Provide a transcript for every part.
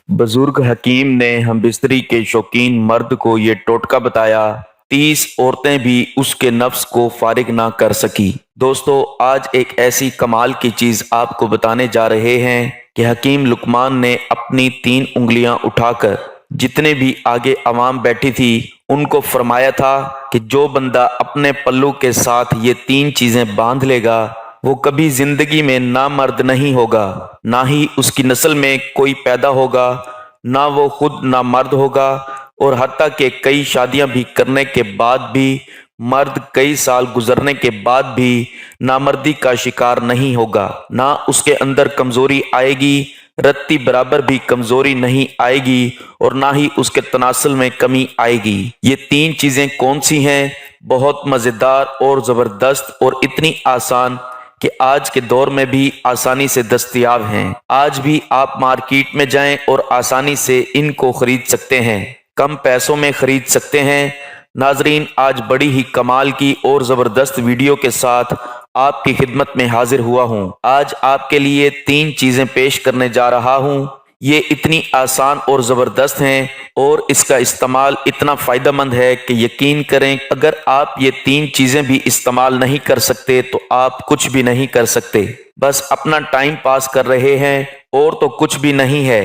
बुजुर्ग हकीम ने हम बिस्तरी के शौकीन मर्द को ये टोटका बताया। 30 औरतें भी उसके नफ्स को फारिग ना कर सकी। दोस्तों, आज एक ऐसी कमाल की चीज आपको बताने जा रहे हैं कि हकीम लुकमान ने अपनी 3 उंगलियां उठाकर जितने भी आगे अवाम बैठी थी उनको फरमाया था कि जो बंदा अपने पल्लू के साथ ये 3 चीजें बांध लेगा वो कभी जिंदगी में ना मर्द नहीं होगा, ना ही उसकी नस्ल में कोई पैदा होगा, ना वो खुद ना मर्द होगा, और हत्ता के कई शादियां भी करने के बाद भी मर्द कई साल गुजरने के बाद भी नामर्दी का शिकार नहीं होगा। ना उसके अंदर कमजोरी आएगी, रत्ती बराबर भी कमजोरी नहीं आएगी, और ना ही उसके तनासुल में कमी आएगी। ये 3 चीजें कौन सी हैं? बहुत मजेदार और जबरदस्त और इतनी आसान कि आज के दौर में भी आसानी से दस्तयाब हैं। आज भी आप मार्केट में जाएं और आसानी से इनको खरीद सकते हैं, कम पैसों में खरीद सकते हैं। नाजरीन, आज बड़ी ही कमाल की और जबरदस्त वीडियो के साथ आपकी खिदमत में हाजिर हुआ हूं। आज आपके लिए 3 चीजें पेश करने जा रहा हूं। ये इतनी आसान और ज़बरदस्त हैं और इसका इस्तेमाल इतना फ़ायदेमंद है कि यकीन करें, अगर आप ये 3 चीज़ें भी इस्तेमाल नहीं कर सकते तो आप कुछ भी नहीं कर सकते। बस अपना टाइम पास कर रहे हैं और तो कुछ भी नहीं है।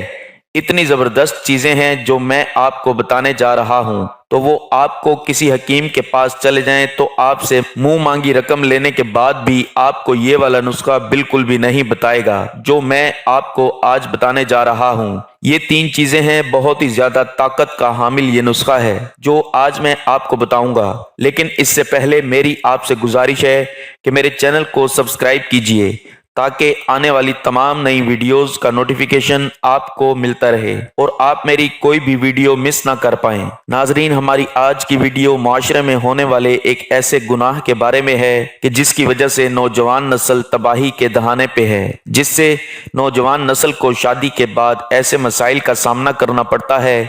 इतनी ज़बरदस्त चीज़ें हैं जो मैं आपको बताने जा रहा हूँ, तो वो आपको किसी हकीम के पास चले जाएं तो आपसे मुंह मांगी रकम लेने के बाद भी आपको ये वाला नुस्खा बिल्कुल भी नहीं बताएगा जो मैं आपको आज बताने जा रहा हूँ। ये 3 चीजें हैं, बहुत ही ज्यादा ताकत का हामिल ये नुस्खा है जो आज मैं आपको बताऊंगा। लेकिन इससे पहले मेरी आपसे गुजारिश है कि मेरे चैनल को सब्सक्राइब कीजिए ताकि आने वाली तमाम नई वीडियोस का नोटिफिकेशन आपको मिलता रहे और आप मेरी कोई भी वीडियो मिस ना कर पाएं। नाजरीन, हमारी आज की वीडियो माशरे में होने वाले एक ऐसे गुनाह के बारे में है कि जिसकी वजह से नौजवान नस्ल तबाही के दहाने पे है, जिससे नौजवान नस्ल को शादी के बाद ऐसे मसाइल का सामना करना पड़ता है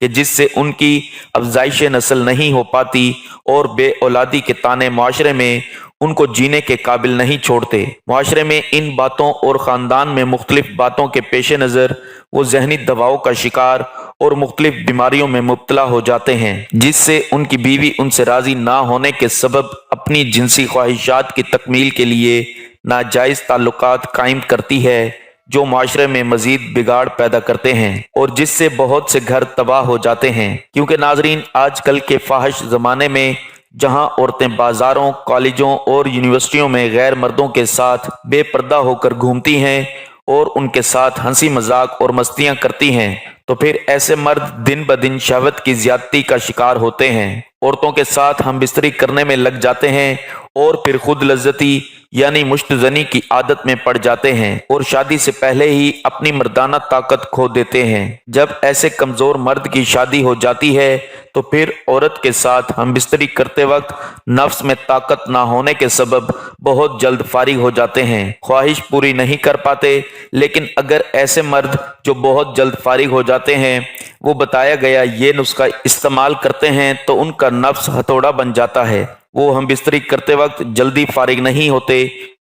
कि जिससे उनकी अफजाइश नस्ल नहीं हो पाती और बे औलादी के ताने माशरे में उनको जीने के काबिल नहीं छोड़ते। माशरे में इन बातों और ख़ानदान में मुख्तलिफ बातों के पेश नज़र वो जहनी दबाव का शिकार और मुख्तलिफ बीमारियों में मुब्तला हो जाते हैं, जिससे उनकी बीवी उनसे राज़ी ना होने के सबब अपनी जिनसी ख्वाहिशात की तकमील के लिए नाजायज़ ताल्लुकात कायम करती है, जो माशरे में मजीद बिगाड़ पैदा करते हैं और जिससे बहुत से घर तबाह हो जाते हैं। क्योंकि नाजरीन, आजकल के फाहिश ज़माने में जहां औरतें बाजारों, कॉलेजों और यूनिवर्सिटियों में गैर मर्दों के साथ बेपर्दा होकर घूमती हैं और उनके साथ हंसी मजाक और मस्तियां करती हैं, तो फिर ऐसे मर्द दिन ब दिन शहवत की ज्यादती का शिकार होते हैं, औरतों के साथ हम बिस्तरी करने में लग जाते हैं और फिर खुद लज्जती यानी मुश्तजनी की आदत में पड़ जाते हैं और शादी से पहले ही अपनी मर्दाना ताकत खो देते हैं। जब ऐसे कमजोर मर्द की शादी हो जाती है तो फिर औरत के साथ हम बिस्तरी करते वक्त नफ्स में ताकत ना होने के सबब बहुत जल्द फारिग हो जाते हैं, ख्वाहिश पूरी नहीं कर पाते। लेकिन अगर ऐसे मर्द जो बहुत जल्द फारिग हो जाते हैं वो बताया गया ये नुस्खा इस्तेमाल करते हैं तो उनका नफ्स हथौड़ा बन जाता है। वो हम बिस्तरी करते वक्त जल्दी फारिग नहीं होते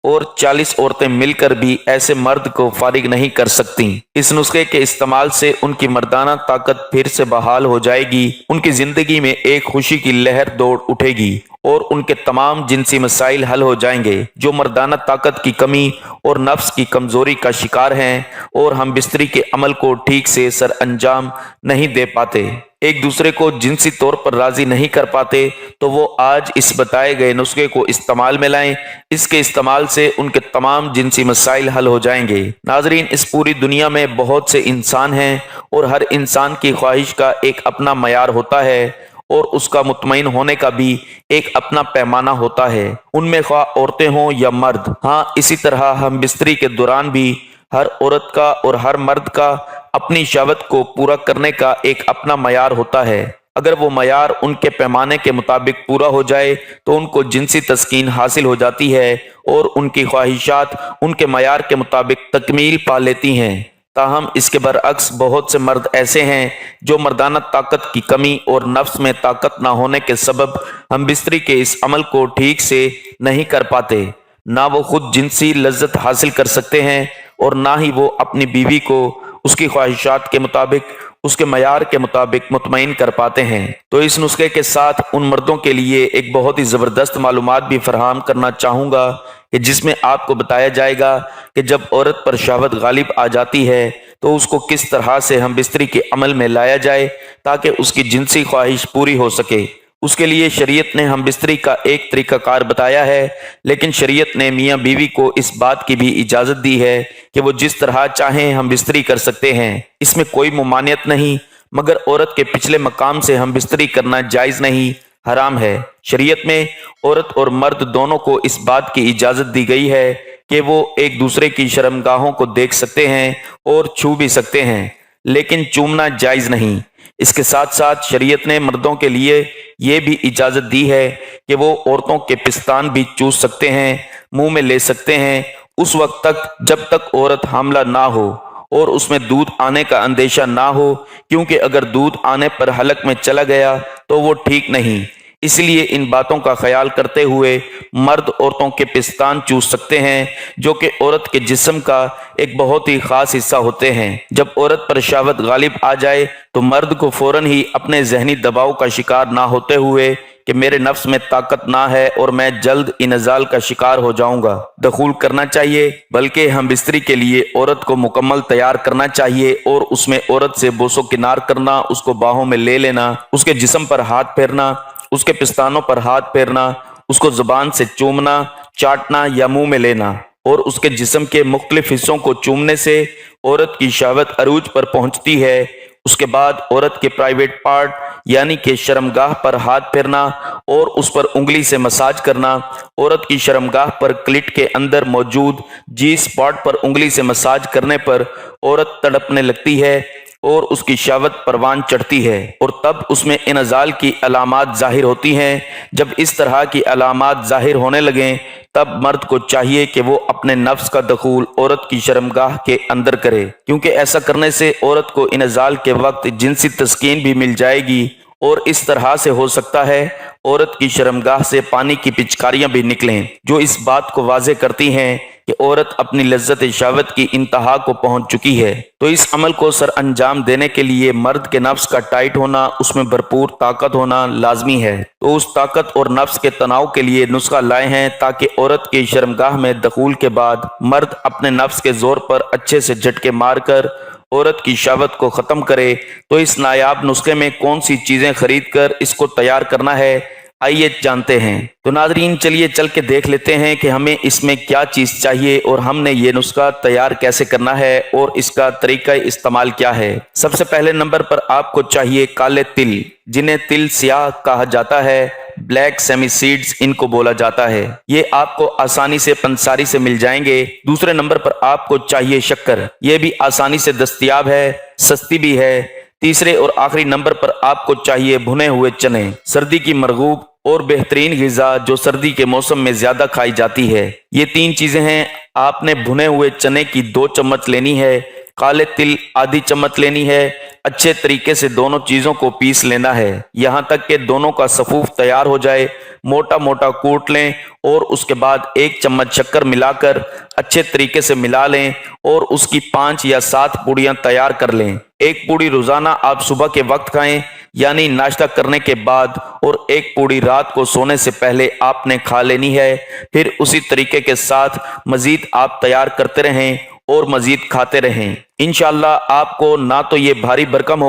और 40 औरतें मिलकर भी ऐसे मर्द को फारिग नहीं कर सकती। इस नुस्खे के इस्तेमाल से उनकी मर्दाना ताकत फिर से बहाल हो जाएगी, उनकी जिंदगी में एक खुशी की लहर दौड़ उठेगी और उनके तमाम जिनसी मसाइल हल हो जाएंगे जो मर्दाना ताकत की कमी और नफ्स की कमजोरी का शिकार हैं और हम बिस्तरी के अमल को ठीक से सर अंजाम नहीं दे पाते, एक दूसरे को जिनसी तौर पर राजी नहीं कर पाते, तो वो आज इस बताए गए नुस्खे को इस्तेमाल में लाएं। इसके इस्तेमाल से उनके तमाम जिनसी मसाइल हल हो जाएंगे। नाजरीन, इस पूरी दुनिया में बहुत से इंसान हैं और हर इंसान की ख्वाहिश का एक अपना मयार होता है और उसका मुतमईन होने का भी एक अपना पैमाना होता है, उनमें ख्वाह औरतें हों या मर्द। हाँ, इसी तरह हम बिस्तरी के दौरान भी हर औरत का और हर मर्द का अपनी शहवत को पूरा करने का एक अपना मयार होता है। अगर वो मयार उनके पैमाने के मुताबिक पूरा हो जाए तो उनको जिनसी तस्कीन हासिल हो जाती है और उनकी ख्वाहिशात उनके मयार के मुताबिक तकमील पा लेती हैं। ताहम इसके बरअक्स बहुत से मर्द ऐसे हैं जो मर्दाना ताकत की कमी और नफ्स में ताकत ना होने के सबब हम बिस्तरी के इस अमल को ठीक से नहीं कर पाते। ना वो खुद जिनसी लज्जत हासिल कर सकते हैं और ना ही वो अपनी बीवी को उसकी ख्वाहिशात के मुताबिक, उसके मयार के मुताबिक मुतमईन कर पाते हैं। तो इस नुस्खे के साथ उन मर्दों के लिए एक बहुत ही ज़बरदस्त मालूमात भी फराहम करना चाहूँगा कि जिसमें आपको बताया जाएगा कि जब औरत पर शहवत गालिब आ जाती है तो उसको किस तरह से हम बिस्तरी के अमल में लाया जाए ताकि उसकी जिनसी ख्वाहिश पूरी हो सके। उसके लिए शरीयत ने हम बिस्तरी का एक तरीकाकार बताया है, लेकिन शरीयत ने मियाँ बीवी को इस बात की भी इजाज़त दी है कि वो जिस तरह चाहें हम बिस्तरी कर सकते हैं। इसमें कोई मुमानियत नहीं, मगर औरत के पिछले मकाम से हम बिस्तरी करना जायज़ नहीं, हराम है। शरीयत में औरत और मर्द दोनों को इस बात की इजाज़त दी गई है कि वो एक दूसरे की शर्मगाहों को देख सकते हैं और छू भी सकते हैं, लेकिन चूमना जायज़ नहीं। इसके साथ साथ शरीयत ने मर्दों के लिए ये भी इजाज़त दी है कि वो औरतों के पिस्तान भी चूस सकते हैं, मुंह में ले सकते हैं, उस वक्त तक जब तक औरत हामला ना हो और उसमें दूध आने का अंदेशा ना हो, क्योंकि अगर दूध आने पर हलक में चला गया तो वो ठीक नहीं। इसलिए इन बातों का ख्याल करते हुए मर्द औरतों के पिस्तान चूस सकते हैं, जो कि औरत के जिस्म का एक बहुत ही खास हिस्सा होते हैं। जब औरत पर शहवत गालिब आ जाए तो मर्द को फौरन ही अपने जहनी दबाव का शिकार ना होते हुए कि मेरे नफ्स में ताकत ना है और मैं जल्द इनजाल का शिकार हो जाऊंगा, दखूल करना चाहिए, बल्कि हम बिस्तरी के लिए औरत को मुकम्मल तैयार करना चाहिए और उसमें औरत से बोसो किनार करना, उसको बाहों में ले लेना, उसके जिस्म पर हाथ फेरना, उसके पिस्तानों पर हाथ फेरना, उसको जुबान से चूमना, चाटना या मुंह में लेना और उसके जिस्म के मुख्तलिफ हिस्सों को चूमने से औरत की शहवत अरूज पर पहुंचती है। उसके बाद औरत के प्राइवेट पार्ट यानी कि शर्मगाह पर हाथ फेरना और उस पर उंगली से मसाज करना। औरत की शर्मगाह पर क्लिट के अंदर मौजूद जी स्पॉट पर उंगली से मसाज करने पर औरत तड़पने लगती है और उसकी शहवत परवान चढ़ती है और तब उसमें इनजाल की अलामात जाहिर होती हैं। जब इस तरह की अलामात जाहिर होने लगें तब मर्द को चाहिए कि वो अपने नफ्स का दखूल औरत की शर्मगाह के अंदर करे, क्योंकि ऐसा करने से औरत को इनजाल के वक्त जिनसी तस्कीन भी मिल जाएगी और इस तरह से हो सकता है औरत की शर्मगाह से पानी की पिचकारियां भी निकलें, जो इस बात को वाजे करती हैं कि औरत अपनी लज्जत शहवत की इंतहा को पहुंच चुकी है। तो इस अमल को सर अंजाम देने के लिए मर्द के नफ्स का टाइट होना, उसमें भरपूर ताकत होना लाजमी है। तो उस ताकत और नफ्स के तनाव के लिए नुस्खा लाए हैं ताकि औरत की शर्मगाह में दखूल के बाद मर्द अपने नफ्स के जोर पर अच्छे से झटके मारकर औरत की शहवत को खत्म करे। तो इस नायाब नुस्खे में कौन सी चीजें खरीद कर इसको तैयार करना है, आइए जानते हैं। तो नाजरीन चलिए चल के देख लेते हैं कि हमें इसमें क्या चीज़ चाहिए और हमने ये नुस्खा तैयार कैसे करना है और इसका तरीका इस्तेमाल क्या है। सबसे पहले नंबर पर आपको चाहिए काले तिल, जिन्हें तिल सियाह कहा जाता है, ब्लैक सेमी सीड्स इनको बोला जाता है। ये आपको आसानी से पंसारी से मिल जाएंगे। दूसरे नंबर पर आपको चाहिए शक्कर, ये भी आसानी से दस्तयाब है, सस्ती भी है। तीसरे और आखिरी नंबर पर आपको चाहिए भुने हुए चने, सर्दी की मरगूब और बेहतरीन ग़िज़ा जो सर्दी के मौसम में ज्यादा खाई जाती है। ये तीन चीजें हैं। आपने भुने हुए चने की 2 चम्मच लेनी है, काले तिल आधी चम्मच लेनी है। अच्छे तरीके से दोनों चीजों को पीस लेना है, यहां तक कि दोनों का सफूफ तैयार हो जाए। मोटा मोटा कूट लें और उसके बाद 1 चम्मच शक्कर मिलाकर अच्छे तरीके से मिला लें और उसकी 5 या 7 पूड़ियां तैयार कर लें। 1 पूड़ी रोजाना आप सुबह के वक्त खाएं, यानी नाश्ता करने के बाद, और 1 पूड़ी रात को सोने से पहले आपने खा लेनी है। फिर उसी तरीके के साथ मजीद आप तैयार करते रहें और मजीद खाते रहें। इंशाल्लाह आपको ना तो ये भारी भरकम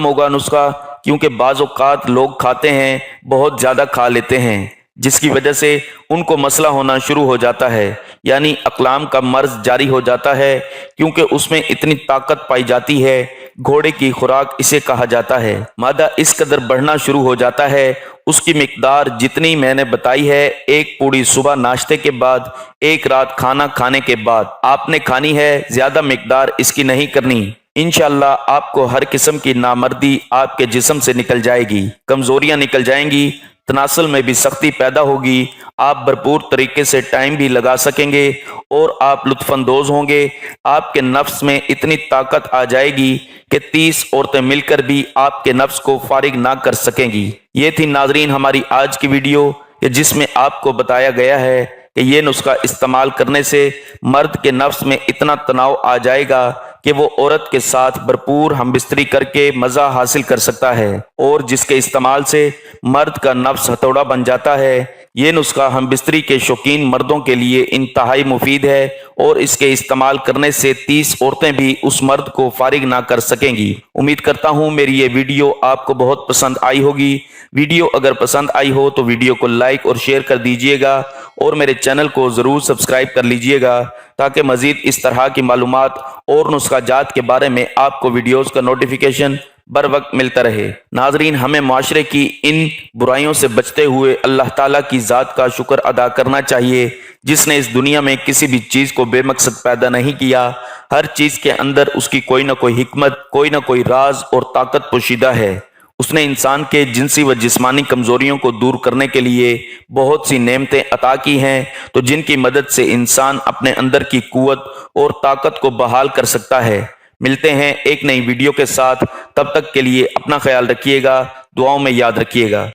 होगा नुस्खा, क्योंकि बाज़ औक़ात लोग खाते हैं, बहुत ज़्यादा खा लेते हैं, जिसकी वजह से उनको मसला होना शुरू हो जाता है, यानी अक़लाम का मर्ज जारी हो जाता है, क्योंकि उसमें इतनी ताकत पाई जाती है। घोड़े की खुराक इसे कहा जाता है। मादा इस कदर बढ़ना शुरू हो जाता है, उसकी मिकदार जितनी मैंने बताई है, 1 पूड़ी सुबह नाश्ते के बाद, 1 रात खाना खाने के बाद आपने खानी है। ज्यादा मिकदार इसकी नहीं करनी। इंशाल्लाह आपको हर किस्म की नामर्दी आपके जिस्म से निकल जाएगी, कमजोरियां निकल जाएंगी, तनासल में भी सख्ती पैदा होगी, आप भरपूर तरीके से टाइम भी लगा सकेंगे और आप लुत्फानंदोज होंगे। आपके नफ्स में इतनी ताकत आ जाएगी कि 30 औरतें मिलकर भी आपके नफ्स को फारिग ना कर सकेंगी। ये थी नाजरीन हमारी आज की वीडियो, जिसमें आपको बताया गया है کہ یہ نسخہ استعمال کرنے سے مرد کے نفس میں اتنا تناؤ آ جائے گا کہ وہ عورت کے ساتھ بھرپور ہم بستری کر کے مزہ حاصل کر سکتا ہے، اور جس کے استعمال سے مرد کا نفس ہتھوڑا بن جاتا ہے۔ یہ نسخہ ہم بستری کے شوقین مردوں کے لیے انتہائی مفید ہے، اور اس کے استعمال کرنے سے 30 عورتیں بھی اس مرد کو فارغ نہ کر سکیں گی۔ امید کرتا ہوں میری یہ ویڈیو آپ کو بہت پسند آئی ہوگی۔ ویڈیو اگر پسند آئی ہو تو ویڈیو کو لائک اور شیئر کر دیجئے گا، اور میرے چینل کو ضرور سبسکرائب کر لیجئے گا تاکہ مزید اس طرح کی معلومات اور نسخہ جات کے بارے میں آپ کو ویڈیوز کا نوٹیفیکیشن بر وقت ملتا رہے۔ ناظرین، ہمیں معاشرے کی ان برائیوں سے بچتے ہوئے اللہ تعالیٰ کی ذات کا شکر ادا کرنا چاہیے، جس نے اس دنیا میں کسی بھی چیز کو بے مقصد پیدا نہیں کیا۔ ہر چیز کے اندر اس کی کوئی نہ کوئی حکمت، کوئی نہ کوئی راز اور طاقت پوشیدہ ہے۔ اس نے انسان کے جنسی و جسمانی کمزوریوں کو دور کرنے کے لیے بہت سی نعمتیں عطا کی ہیں، تو جن کی مدد سے انسان اپنے اندر کی قوت اور طاقت کو بحال کر سکتا ہے۔ ملتے ہیں ایک نئی ویڈیو کے ساتھ، تب تک کے لیے اپنا خیال رکھیے گا، دعاؤں میں یاد رکھیے گا۔